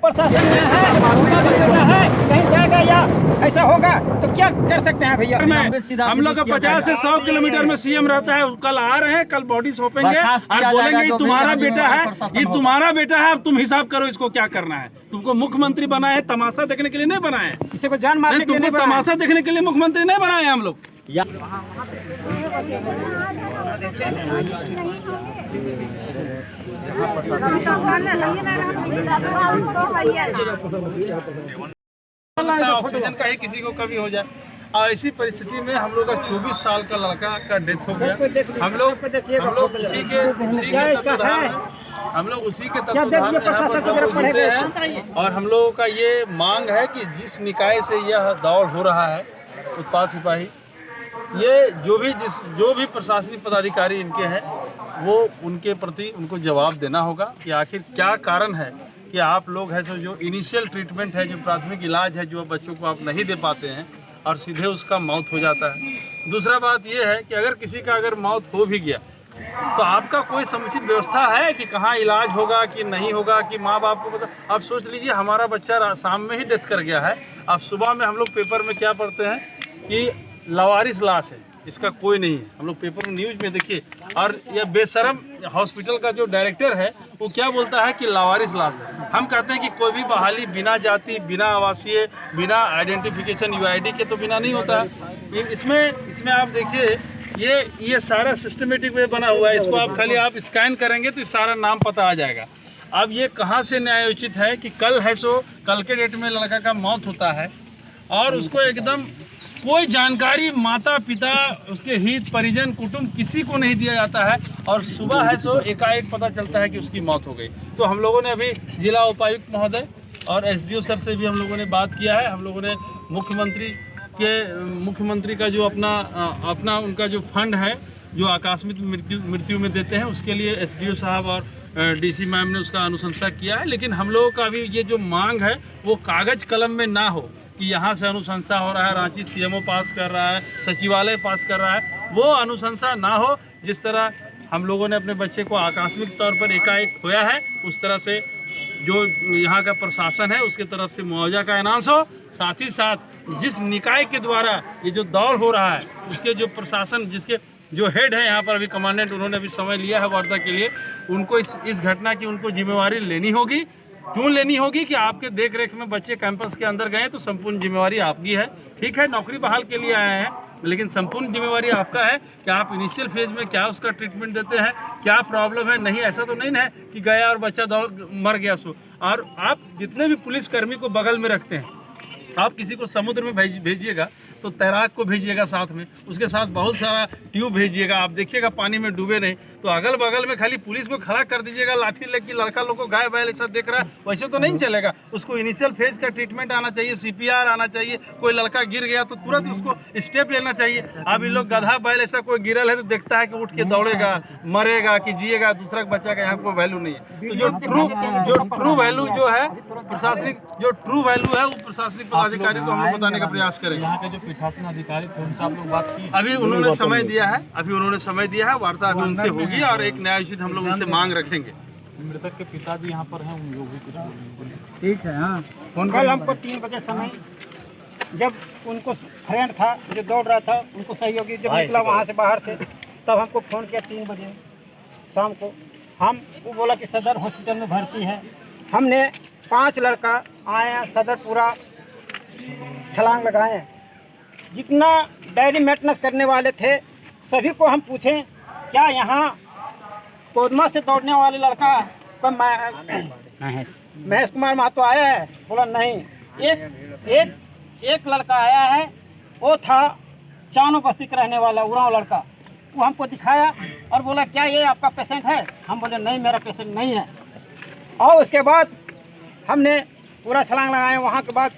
प्रशासन है कहीं जाएगा या ऐसा होगा तो क्या कर सकते हैं भैया। हम लोग का 50 से 100 किलोमीटर में सीएम रहता है, कल आ रहे हैं, कल बॉडी सौंपेंगे और बोलेंगे ये तुम्हारा बेटा है, ये तुम्हारा बेटा है, अब तुम हिसाब करो इसको क्या करना है। तुमको मुख्यमंत्री बनाए है तमाशा देखने के लिए नहीं बनाए हैं, किसी को जान मारने के लिए तुमको तमाशा देखने के लिए मुख्यमंत्री नहीं बनाए हैं हम लोग। ऑक्सीजन का ही किसी को कमी हो जाए और इसी परिस्थिति में हम लोग का 24 साल का लड़का का डेथ हो गया। हम लोग उसी के तत्वाधान में यहाँ पर सब लोग जुटे हैं और हम लोगों का ये मांग है कि जिस निकाय से यह दौड़ हो रहा है उत्पाद सिपाही, ये जो भी प्रशासनिक पदाधिकारी इनके हैं वो उनके प्रति उनको जवाब देना होगा कि आखिर क्या कारण है कि आप लोग हैं जो इनिशियल ट्रीटमेंट है, जो प्राथमिक इलाज है, जो बच्चों को आप नहीं दे पाते हैं और सीधे उसका मौत हो जाता है। दूसरा बात यह है कि अगर किसी का अगर मौत हो भी गया तो आपका कोई समुचित व्यवस्था है कि कहाँ इलाज होगा कि नहीं होगा, कि माँ बाप को पता। आप सोच लीजिए हमारा बच्चा शाम में ही डेथ कर गया है, अब सुबह में हम लोग पेपर में क्या पढ़ते हैं कि लावारिस लाश है, इसका कोई नहीं है। हम लोग पेपर में न्यूज़ में देखिए, और यह बेशरम हॉस्पिटल का जो डायरेक्टर है वो क्या बोलता है कि लावारिस लाश है। हम कहते हैं कि कोई भी बहाली बिना जाति, बिना आवासीय, बिना आइडेंटिफिकेशन यूआईडी के तो बिना नहीं होता है। इसमें आप देखिए ये सारा सिस्टमेटिक वे बना हुआ है, इसको आप खाली आप स्कैन करेंगे तो सारा नाम पता आ जाएगा। अब ये कहाँ से न्यायोचित है कि कल के डेट में लड़का का मौत होता है और उसको एकदम कोई जानकारी माता पिता, उसके हित परिजन, कुटुंब किसी को नहीं दिया जाता है और सुबह है सो एकाएक पता चलता है कि उसकी मौत हो गई। तो हम लोगों ने अभी जिला उपायुक्त महोदय और एसडीओ सर से भी हम लोगों ने बात किया है। हम लोगों ने मुख्यमंत्री का जो अपना उनका जो फंड है जो आकस्मिक मृत्यु में देते हैं, उसके लिए एसडीओ साहब और डीसी मैम ने उसका अनुशंसा किया है। लेकिन हम लोगों का अभी ये जो मांग है वो कागज कलम में ना हो कि यहाँ से अनुशंसा हो रहा है, रांची सीएमओ पास कर रहा है, सचिवालय पास कर रहा है, वो अनुशंसा ना हो। जिस तरह हम लोगों ने अपने बच्चे को आकस्मिक तौर पर एकाएक खोया है, उस तरह से जो यहाँ का प्रशासन है उसके तरफ से मुआवजा का अनाउंस हो। साथ ही साथ जिस निकाय के द्वारा ये जो दौड़ हो रहा है उसके जो प्रशासन, जिसके जो हेड है यहाँ पर अभी कमांडेंट, उन्होंने अभी समय लिया है वार्ता के लिए, उनको इस घटना की उनको जिम्मेवारी लेनी होगी। क्यों लेनी होगी कि आपके देख रेख में बच्चे कैंपस के अंदर गए तो संपूर्ण जिम्मेवारी आपकी है। ठीक है, नौकरी बहाल के लिए आए हैं, लेकिन संपूर्ण जिम्मेवारी आपका है कि आप इनिशियल फेज में क्या उसका ट्रीटमेंट देते हैं, क्या प्रॉब्लम है। नहीं, ऐसा तो नहीं है कि गया और बच्चा मर गया सो। और आप जितने भी पुलिसकर्मी को बगल में रखते हैं, आप किसी को समुद्र में भेजिएगा तो तैराक को भेजिएगा साथ में, उसके साथ बहुत सारा ट्यूब भेजिएगा। आप देखिएगा पानी में डूबे नहीं तो अगल बगल में खाली पुलिस को खड़ा कर दीजिएगा लाठी लेके, लड़का लोग को गाय बैल ऐसा देख रहा है, वैसे तो नहीं चलेगा। उसको इनिशियल फेज का ट्रीटमेंट आना चाहिए, सीपीआर आना चाहिए। कोई लड़का गिर गया तो तुरंत उसको स्टेप लेना चाहिए। अब इन लोग गधा बैल ऐसा कोई गिरल है तो देखता है कि उठ के दौड़ेगा, मरेगा कि जिएगा, दूसरा बच्चा का यहाँ कोई वैल्यू नहीं है। तो जो ट्रू वैल्यू जो है प्रशासनिक, जो ट्रू वैल्यू है वो प्रशासनिक पदाधिकारी को हम लोग बताने का प्रयास करेंगे। यहाँ के जो पीठासीन अधिकारी थे उनसे आप लोग बात की? अभी उन्होंने समय दिया है, वार्ता अभी उनसे होगी और एक न्यायोचित हम लोग उनसे मांग रखेंगे। मृतक के पिताजी यहाँ पर हैं, उन लोग भी कुछ बोले? ठीक है। हाँ, कल हमको 3 बजे समय, जब उनको फ्रेंड था जो दौड़ रहा था, उनको सहयोगी जब निकला वहाँ से बाहर से, तब हमको फ़ोन किया 3 बजे शाम को। वो बोला कि सदर हॉस्पिटल में भर्ती है। हमने 5 लड़का आए हैं, सदर पूरा छलांग लगाए। जितना डेयरी मेंटेनेंस करने वाले थे सभी को हम पूछें, क्या यहाँ कोदमा से दौड़ने वाले लड़का का महेश कुमार महतो आया है? बोला नहीं। एक लड़का आया है, वो था चानो बस्ती का रहने वाला उरांव लड़का। वो हमको दिखाया और बोला क्या ये आपका पेशेंट है? हम बोले नहीं, मेरा पेशेंट नहीं है। और उसके बाद हमने पूरा छलांग लगाए। वहाँ के बाद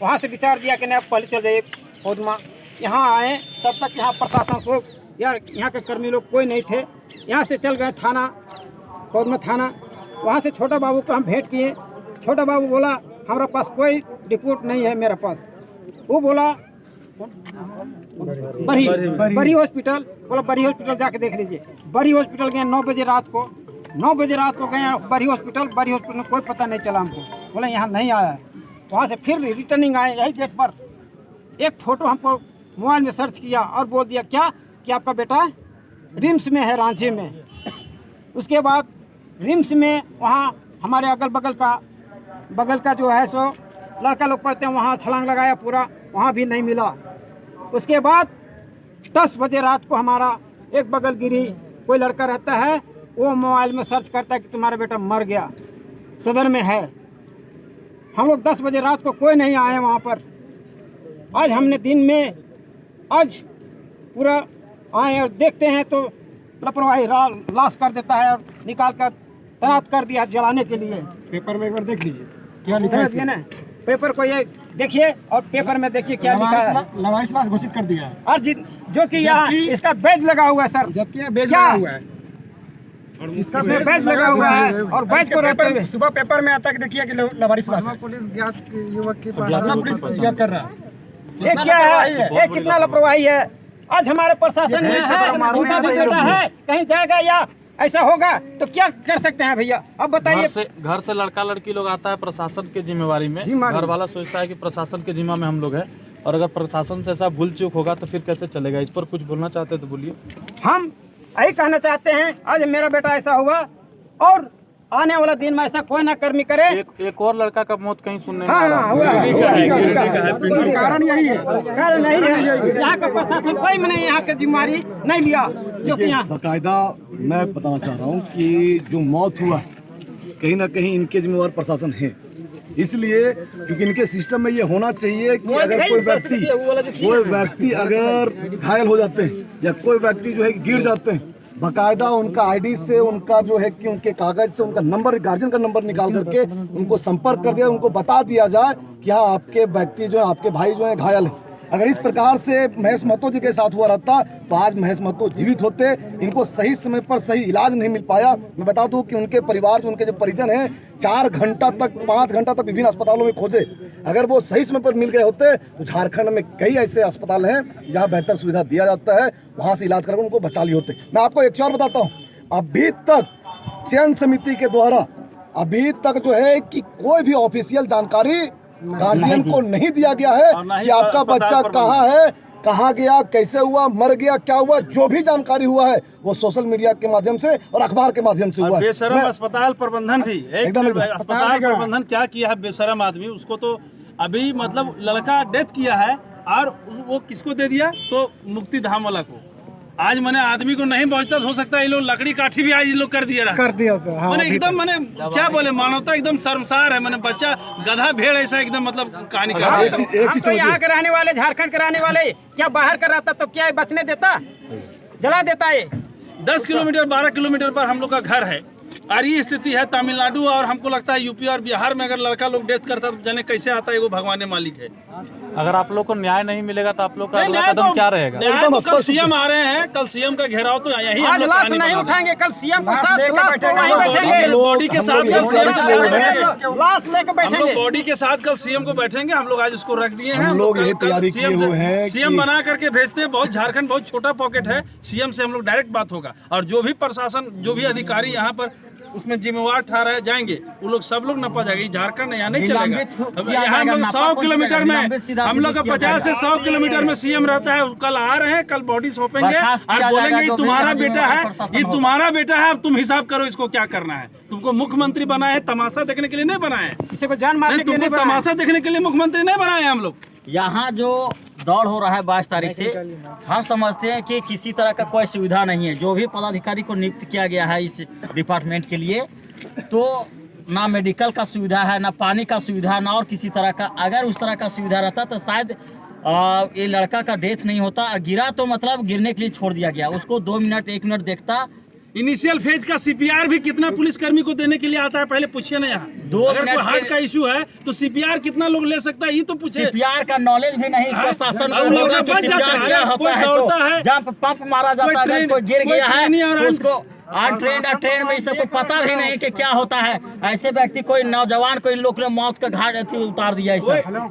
वहाँ से विचार दिया कि नहीं आप पहले चल जाइए कोदमा। यहाँ आए तब तक यहाँ प्रशासन को यार यहाँ के कर्मी लोग कोई नहीं थे। यहाँ से चल गए थाना, कोदमा थाना। वहाँ से छोटा बाबू को हम भेंट किए। छोटा बाबू बोला हमारे पास कोई रिपोर्ट नहीं है मेरे पास। वो बोला बरी हॉस्पिटल, बोला बरी हॉस्पिटल जाके देख लीजिए। बरी हॉस्पिटल गए 9 बजे रात को। 9 बजे रात को गए बड़ी हॉस्पिटल में कोई पता नहीं चला हमको, बोले यहाँ नहीं आया है। वहाँ से फिर रिटर्निंग आए यही गेट पर, एक फ़ोटो हमको मोबाइल में सर्च किया और बोल दिया क्या कि आपका बेटा रिम्स में है, रांची में। उसके बाद रिम्स में वहाँ हमारे अगल बगल का जो है सो लड़का लोग पढ़ते हैं, वहाँ छलांग लगाया पूरा, वहाँ भी नहीं मिला। उसके बाद 10 बजे रात को हमारा एक बगल गिरी कोई लड़का रहता है, वो मोबाइल में सर्च करता है कि तुम्हारा बेटा मर गया, सदर में है। हम लोग 10 बजे रात को कोई नहीं आए वहाँ पर। आज हमने दिन में आज पूरा आए और देखते हैं तो लापरवाही लाश कर देता है और निकाल कर तैनात कर दिया जलाने के लिए। पेपर में एक बार देख लीजिए क्या लिखा है इसमें। ना पेपर को ये देखिए और पेपर में देखिए क्या लिखा है। लवारिस लाश घोषित कर दिया है, और जो कि यहाँ इसका बैज लगा हुआ है सर, जबकि यह बेच लगा हुआ है, इसका बैज लगा हुआ है और बैज को रहते हुए सुबह पेपर में आता है कि देखिए कि लवारिस लाश है। पुलिस ज्ञात युवक के पुलिस ज्ञात कर रहा है। ये क्या है, ये कितना लापरवाही है। आज हमारे प्रशासन में है, उनका भी बेटा है, कहीं जाएगा या ऐसा होगा तो क्या कर सकते हैं भैया, अब बताइए। घर से लड़का लड़की लोग आता है प्रशासन के जिम्मेवारी में, घर वाला सोचता है कि प्रशासन के जिम्मा में हम लोग हैं, और अगर प्रशासन से ऐसा भूल चूक होगा तो फिर कैसे चलेगा। इस पर कुछ बोलना चाहते हैं तो बोलिए। हम यही कहना चाहते हैं, आज मेरा बेटा ऐसा हुआ और आने वाला दिन में ऐसा कोई ना कर्मी करे। एक और लड़का का मौत कहीं सुनने में आ हाँ रहा हुआ है। कारण यही है, कारण नहीं है, यहाँ का प्रशासन कोई मैंने यहाँ की जिम्मेदारी नहीं लिया। जो कि यहाँ बाकायदा मैं बताना चाह रहा हूँ कि जो मौत हुआ कहीं ना कहीं इनके जिम्मेवार प्रशासन है, इसलिए क्योंकि इनके सिस्टम में ये होना चाहिए कि अगर कोई व्यक्ति अगर घायल हो जाते हैं या कोई व्यक्ति जो है गिर जाते हैं, बाकायदा उनका आईडी से उनका जो है कि उनके कागज से उनका नंबर, गार्जियन का नंबर निकाल करके उनको संपर्क कर दिया, उनको बता दिया जाए कि हाँ आपके व्यक्ति जो है, आपके भाई जो है घायल है। अगर इस प्रकार से महेश महतो जी के साथ हुआ रहता तो आज महेश महतो जीवित होते। इनको सही समय पर सही इलाज नहीं मिल पाया। मैं बता दूं कि उनके परिवार, जो उनके जो परिजन हैं, 4 घंटा तक 5 घंटा तक विभिन्न अस्पतालों में खोजे। अगर वो सही समय पर मिल गए होते तो झारखंड में कई ऐसे अस्पताल हैं जहां बेहतर सुविधा दिया जाता है, वहां से इलाज करके उनको बचा लिए होते। मैं आपको एक और बताता हूँ, अभी तक चयन समिति के द्वारा अभी तक जो है कि कोई भी ऑफिशियल जानकारी गार्जियन को नहीं दिया गया है कि आपका बच्चा कहाँ है, कहाँ गया, कैसे हुआ, मर गया, क्या हुआ। जो भी जानकारी हुआ है वो सोशल मीडिया के माध्यम से और अखबार के माध्यम से हुआ है। बेशरम अस्पताल प्रबंधन भी एकदम अस्पताल प्रबंधन क्या किया है, बेशरम आदमी, उसको तो अभी मतलब लड़का डेथ किया है और वो किसको दे दिया, तो मुक्ति धाम वाला को। आज मैंने आदमी को नहीं पहुंचता, हो सकता है ये लोग लकड़ी काठी भी आज ये लोग कर दिया मैंने एकदम मैंने क्या बोले, मानवता एकदम शर्मसार है। मैंने बच्चा गधा भेड़ ऐसा एकदम मतलब कहानी कर तो यहाँ के रहने वाले, झारखंड के रहने वाले, क्या बाहर का रहता तो क्या बचने देता, जला देता है। 10 किलोमीटर 12 किलोमीटर पर हम लोग का घर है और ये स्थिति है तमिलनाडु और हमको लगता है यूपी और बिहार में अगर लड़का लोग डेथ करता तो जाने कैसे आता है, वो भगवान ने मालिक है। अगर आप लोग को न्याय नहीं मिलेगा तो आप लोग का अगला कदम क्या रहेगा? तो कल सीएम आ रहे हैं, कल सीएम का घेराव तो यही आज लाश नहीं उठाएंगे, कल सीएम के साथ लाश को वहीं बैठेंगे, बॉडी के साथ लाश लेकर बैठेंगे, बॉडी के साथ कल सीएम को बैठेंगे। हम लोग आज उसको रख दिए हैं, हम लोग यही तैयारी किए हुए हैं, सीएम बना करके भेजते हैं। बहुत झारखंड बहुत छोटा पॉकेट है, सीएम से हम लोग डायरेक्ट बात होगा और जो भी प्रशासन, जो भी अधिकारी यहाँ पर उसमें जिम्मेवार ठहराए जाएंगे, वो लोग सब लोग नपा जाएगा। यहाँ यहाँ नहीं चलेगा। यहाँ हम लोग 100 किलोमीटर में, हम लोग का 50 से 100 किलोमीटर में सीएम रहता है। कल आ रहे हैं, कल बॉडी सौंपेंगे और बोलेंगे ये तुम्हारा बेटा है, ये तुम्हारा बेटा है, अब तुम हिसाब करो इसको क्या करना है। तुमको मुख्यमंत्री बनाए हैं तमाशा देखने के लिए नहीं बनाए हैं, किसी को जान मारने के लिए तुमको तमाशा देखने के लिए मुख्यमंत्री नहीं बनाए हैं हम लोग। यहाँ जो दौड़ हो रहा है 22 तारीख से, हम समझते हैं कि किसी तरह का कोई सुविधा नहीं है। जो भी पदाधिकारी को नियुक्त किया गया है इस डिपार्टमेंट के लिए, तो ना मेडिकल का सुविधा है, ना पानी का सुविधा, ना और किसी तरह का। अगर उस तरह का सुविधा रहता तो शायद ये लड़का का डेथ नहीं होता। गिरा तो मतलब गिरने के लिए छोड़ दिया गया, उसको 2 मिनट 1 मिनट देखता। इनिशियल फेज का सीपीआर भी कितना पुलिसकर्मी को देने के लिए आता है, पहले पूछिए ना। यहाँ अगर कोई हार्ट का इशू है तो सीपीआर कितना लोग ले सकता है, ये तो पूछे। सीपीआर का नॉलेज भी नहीं इस प्रशासन को होगा कि सीपीआर क्या होता है। जब पंप मारा जाता है, अगर कोई गिर गया है तो उसको ट्रेन में सबको पता भी नहीं कि क्या होता है। ऐसे व्यक्ति, कोई नौजवान को इन लोग ने मौत का घाट उतार दिया है।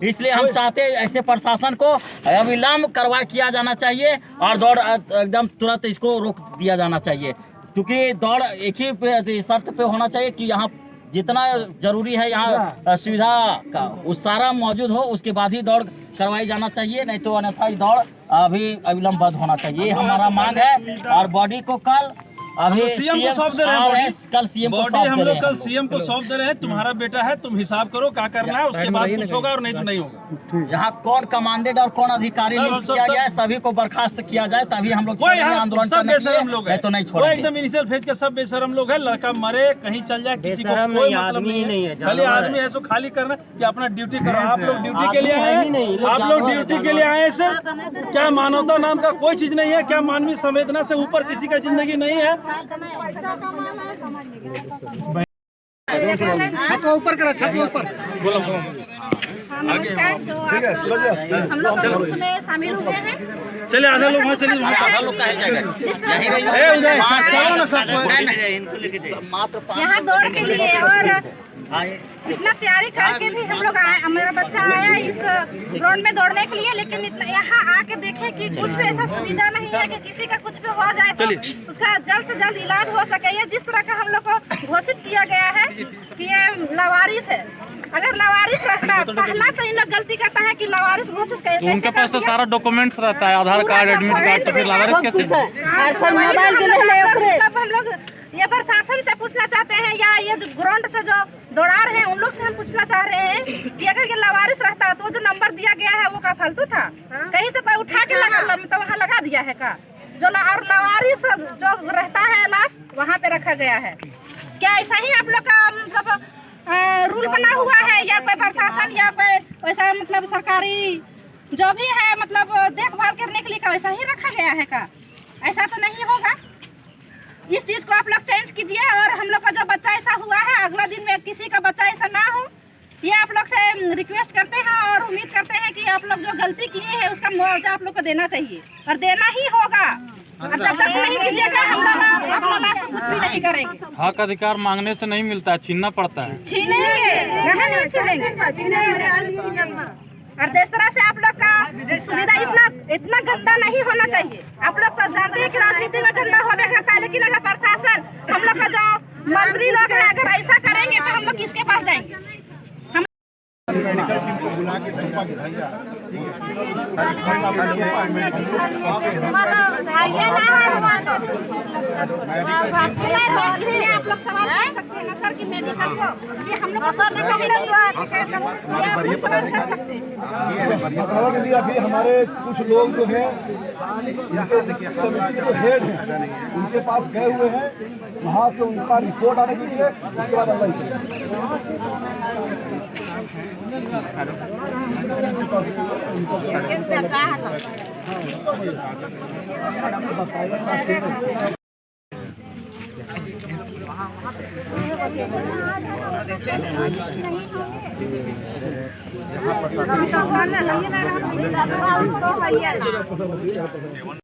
इसलिए हम चाहते हैं ऐसे प्रशासन को अविलंब कार्रवाई किया जाना चाहिए और दौड़ एकदम तुरंत इसको रोक दिया जाना चाहिए। क्योंकि दौड़ एक ही शर्त पे होना चाहिए कि यहाँ जितना जरूरी है यहाँ सुविधा का वो सारा मौजूद हो, उसके बाद ही दौड़ करवाई जाना चाहिए, नहीं तो अन्यथा ये दौड़ अभी अविलंबित होना चाहिए, हमारा मांग है। और बॉडी को कल अभी सीएम को सौंप दे रहे हैं, कल सीएम को बॉडी हम लोग कल सीएम को सौंप दे रहे हैं। तुम्हारा बेटा है, तुम हिसाब करो क्या करना है, उसके बाद कुछ होगा और नहीं तो नहीं होगा। यहाँ कौन कमांडेड और कौन अधिकारी नियुक्त किया गया है, सभी को बर्खास्त किया जाए, तभी हम लोग आंदोलन सब बेशरम लोग हैं, तो नहीं वो छोड़ेंगे। एकदम इनिशियल फेज के सब बेशरम लोग हैं। लड़का मरे कहीं चल जाए, किसी को कोई मतलब नहीं है। खाली आदमी है सो खाली करना कि अपना ड्यूटी करो। आप लोग ड्यूटी के लिए आए हैं, आप लोग ड्यूटी के लिए आए सर। क्या मानवता नाम का कोई चीज नहीं है, क्या मानवीय संवेदना से ऊपर किसी का जिंदगी नहीं है। ऊपर करा, छत ऊपर। नमस्कार, तो आप हम लोग उसमें शामिल हुए हैं। चलिए आधा लोग वहाँ चलिए, आधा लोग कहे जाएगा जिस तरह से यहाँ दौड़ के लिए और इतना तैयारी करके भी हम लोग आए, मेरा बच्चा आया इस ग्राउंड में दौड़ने के लिए, लेकिन इतना यहाँ आके देखे कि कुछ भी ऐसा सुविधा नहीं है कि किसी का कुछ भी हो जाए तो उसका जल्द से जल्द इलाज हो सके। ये जिस तरह का हम लोग को घोषित किया गया है कि ये लावारिस है, अगर लावारिस रहता, पहला तो इन लोग गलती करता है कि लावारिस घोषित कर, तो उनके पास तो सारा डॉक्यूमेंट्स रहता है, आधार कार्ड, एडमिट कार्ड, तो फिर लावारिस कैसे? तब हम लोग ये प्रशासन से पूछना चाहते हैं या ये जो ग्राउंड से जो दौड़ा रहे हैं उन लोग से हम पूछना चाह रहे हैं कि अगर ये लावारिस रहता तो जो नंबर दिया गया है वो का फालतू था? कहीं से कोई उठा के लगा तो वहाँ लगा दिया है का? जो और लावारिस जो रहता है लाश वहाँ पे रखा गया है। क्या ऐसा ही आप लोग का मतलब रूल बना हुआ है या कोई प्रशासन या कोई वैसा मतलब सरकारी जो भी है मतलब देखभाल करने के लिए का वैसा ही रखा गया है का? ऐसा तो नहीं होगा। इस चीज को आप लोग चेंज कीजिए और हम लोग का जो बच्चा ऐसा हुआ है अगला दिन में किसी का बच्चा ऐसा ना हो, ये आप लोग से रिक्वेस्ट करते हैं और उम्मीद करते हैं कि आप लोग जो गलती किए हैं उसका मुआवजा आप लोग को देना चाहिए और देना ही होगा। और जब तक नहीं कीजिएगा हम लोग अपना लाश को कुछ भी नहीं करेंगे। हक अधिकार मांगने से नहीं मिलता है, छीनना पड़ता है। छीनेंगे, नहीं छीनेंगे। और जिस तरह से आप लोग का सुविधा इतना गंदा नहीं होना चाहिए। आप लोग तो जानते हैं कि राजनीति में गंदा होने करता है, लेकिन अगर प्रशासन हम लोग का जो मंत्री लोग हैं अगर ऐसा करेंगे तो हम लोग किसके पास जाएंगे? आप लोग सवाल कर सकते हैं ना सर कि मेडिकल को ये हम लोग सवाल कर सकते हैं। अभी हमारे कुछ लोग जो है जो हेड हैं उनके पास गए हुए हैं, वहाँ से उनका रिपोर्ट आने दीजिए, उसके बाद अल्लाह यहाँ प्रशासन